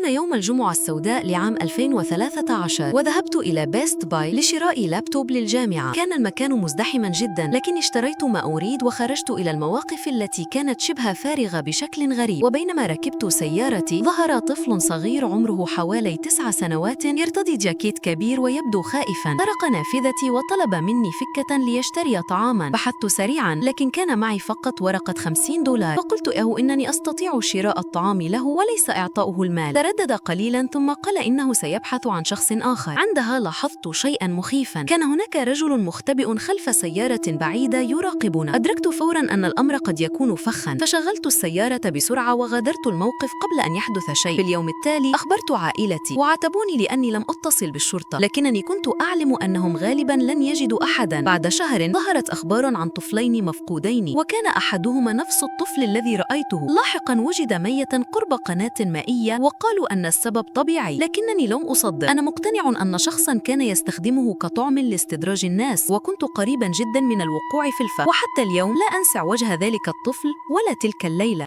كان يوم الجمعة السوداء لعام 2013 وذهبت إلى بيست باي لشراء لابتوب للجامعة. كان المكان مزدحما جدا، لكني اشتريت ما أريد وخرجت إلى المواقف التي كانت شبه فارغة بشكل غريب. وبينما ركبت سيارتي ظهر طفل صغير عمره حوالي 9 سنوات يرتدي جاكيت كبير ويبدو خائفا. طرق نافذتي وطلب مني فكة ليشتري طعاما. بحثت سريعا، لكن كان معي فقط ورقة $50. فقلت له إنني أستطيع شراء الطعام له وليس إعطاؤه المال. تردد قليلا ثم قال إنه سيبحث عن شخص آخر. عندها لاحظت شيئا مخيفا، كان هناك رجل مختبئ خلف سيارة بعيدة يراقبنا. أدركت فورا أن الأمر قد يكون فخا، فشغلت السيارة بسرعة وغادرت الموقف قبل أن يحدث شيء. في اليوم التالي أخبرت عائلتي وعاتبوني لأني لم أتصل بالشرطة، لكنني كنت أعلم أنهم غالبا لن يجدوا أحدا. بعد شهر ظهرت أخبار عن طفلين مفقودين، وكان أحدهما نفس الطفل الذي رأيته. لاحقا وجد ميتا قرب قناة مائية وقالوا أن السبب طبيعي، لكنني لم أصدق. أنا مقتنع أن شخصا كان يستخدمه كطعم لاستدراج الناس، وكنت قريبا جدا من الوقوع في الفخ. وحتى اليوم لا أنسى وجه ذلك الطفل ولا تلك الليلة.